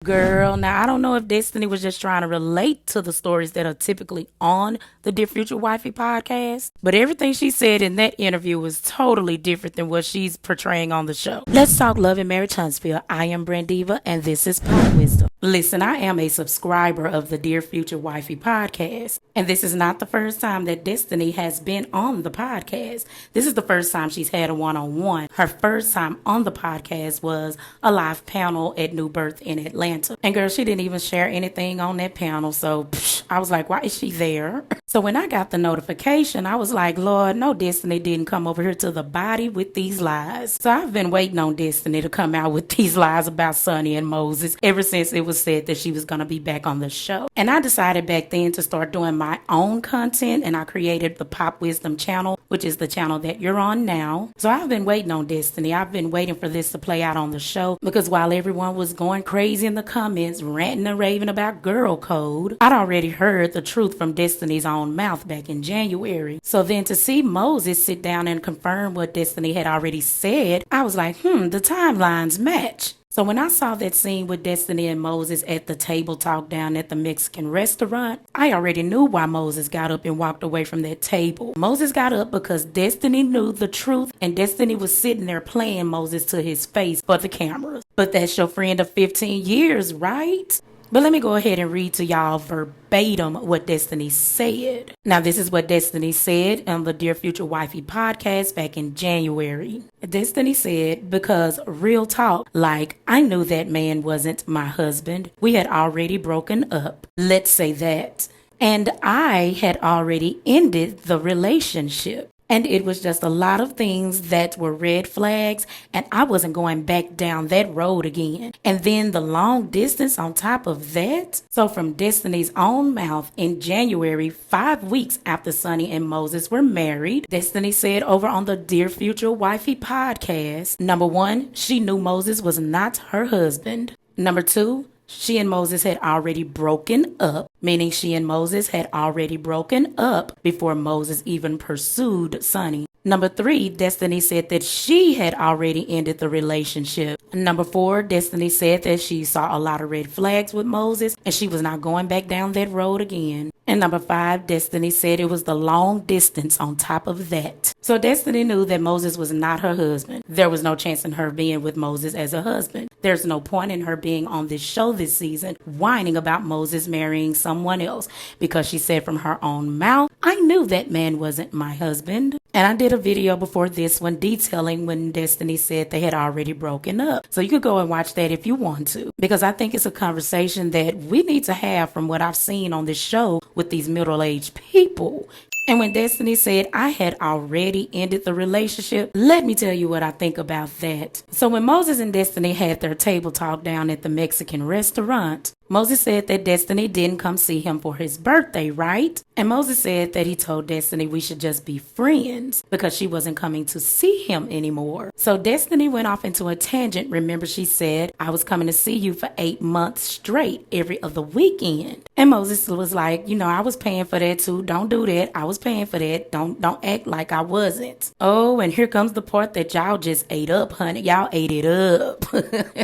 Girl, now I don't know if Destiny was just trying to relate to the stories that are typically on the Dear Future Wifey podcast, but everything she said in that interview was totally different than what she's portraying on the show. Let's talk love and marriage, Huntsville. I am Brandiva, and this is Pop Wisdom. Listen, I am a subscriber of the Dear Future Wifey podcast, and this is not the first time that Destiny has been on the podcast. This is the first time she's had a one-on-one. Her first time on the podcast was a live panel at New Birth in Atlanta. And girl, she didn't even share anything on that panel, so I was like, why is she there? So when I got the notification, I was like, Lord, no, Destiny didn't come over here to the body with these lies. So I've been waiting on Destiny to come out with these lies about Sunni and Moses ever since it was said that she was going to be back on the show. And I decided back then to start doing my own content, and I created the Pop Wisdom channel, which is the channel that you're on now. So I've been waiting on Destiny. I've been waiting for this to play out on the show, because while everyone was going crazy in the comments, ranting and raving about girl code, I'd already heard the truth from Destiny's own mouth back in January. So then to see Moses sit down and confirm what Destiny had already said, I was like, the timelines match. So when I saw that scene with Destiny and Moses at the table talk down at the Mexican restaurant, I already knew why Moses got up and walked away from that table. Moses got up because Destiny knew the truth, and Destiny was sitting there playing Moses to his face for the cameras. But that's your friend of 15 years, right? But let me go ahead and read to y'all verbatim what Destiny said. Now, this is what Destiny said on the Dear Future Wifey podcast back in January. Destiny said, because real talk, like, I knew that man wasn't my husband. We had already broken up. Let's say that. And I had already ended the relationship. And it was just a lot of things that were red flags, and I wasn't going back down that road again. And then the long distance on top of that. So from Destiny's own mouth in January, 5 weeks after Sunni and Moses were married, Destiny said over on the Dear Future Wifey podcast, number 1, she knew Moses was not her husband. Number 2, she and Moses had already broken up, meaning she and Moses had already broken up before Moses even pursued Sunni. Number 3, Destiny said that she had already ended the relationship. Number 4, Destiny said that she saw a lot of red flags with Moses and she was not going back down that road again. And number 5, Destiny said it was the long distance on top of that. So Destiny knew that Moses was not her husband. There was no chance in her being with Moses as a husband. There's no point in her being on this show this season whining about Moses marrying someone else, because she said from her own mouth, I knew that man wasn't my husband. And I did a video before this one detailing when Destiny said they had already broken up. So you could go and watch that if you want to, because I think it's a conversation that we need to have from what I've seen on this show with these middle-aged people. And when Destiny said, I had already ended the relationship, let me tell you what I think about that. So when Moses and Destiny had their table talk down at the Mexican restaurant, Moses said that Destiny didn't come see him for his birthday, right? And Moses said that he told Destiny we should just be friends because she wasn't coming to see him anymore. So Destiny went off into a tangent. Remember, she said, I was coming to see you for 8 months straight every other weekend. And Moses was like, I was paying for that too. Don't do that. I was paying for that. Don't act like I wasn't. Oh, and here comes the part that y'all just ate up, honey. Y'all ate it up.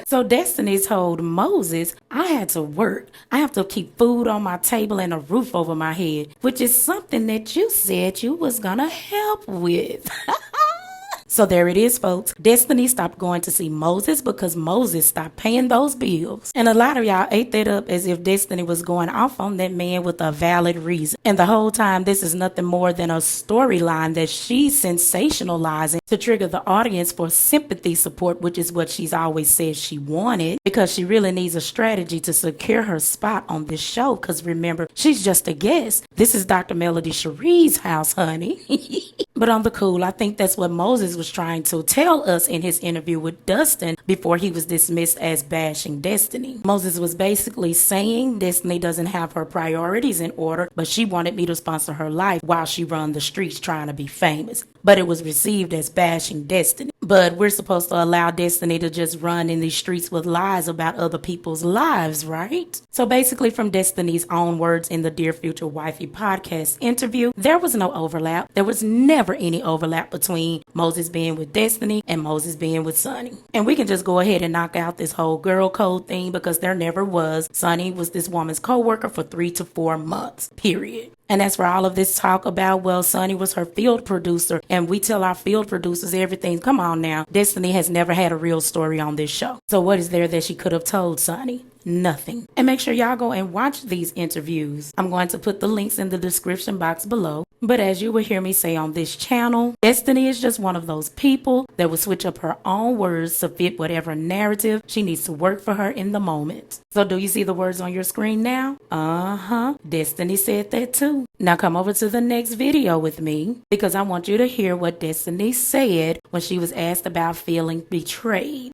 So Destiny told Moses, I had to work. I have to keep food on my table and a roof over my head, which is something that you said you was gonna help with. So there it is, folks. Destiny stopped going to see Moses because Moses stopped paying those bills. And a lot of y'all ate that up as if Destiny was going off on that man with a valid reason. And the whole time, this is nothing more than a storyline that she's sensationalizing to trigger the audience for sympathy support, which is what she's always said she wanted, because she really needs a strategy to secure her spot on this show. Because remember, she's just a guest. This is Dr. Melody Cherie's house, honey. But on the cool, I think that's what Moses was trying to tell us in his interview with Dustin before he was dismissed as bashing Destiny. Moses was basically saying Destiny doesn't have her priorities in order, but she wanted me to sponsor her life while she run the streets trying to be famous. but it was received as bashing Destiny. But we're supposed to allow Destiny to just run in these streets with lies about other people's lives, right? So basically, from Destiny's own words in the Dear Future Wifey podcast interview, there was no overlap. There was never any overlap between Moses being with Destiny and Moses being with Sunni. And we can just go ahead and knock out this whole girl code thing because there never was. Sunni was this woman's co-worker for 3 to 4 months, period. And as for all of this talk about, well, Sunni was her field producer, and we tell our field producers everything. Come on now. Destiny has never had a real story on this show. So what is there that she could have told Sunni? Nothing. And make sure y'all go and watch these interviews. I'm going to put the links in the description box below. But as you will hear me say on this channel, Destiny is just one of those people that will switch up her own words to fit whatever narrative she needs to work for her in the moment. So do you see the words on your screen now? Destiny said that too. Now come over to the next video with me because I want you to hear what Destiny said when she was asked about feeling betrayed.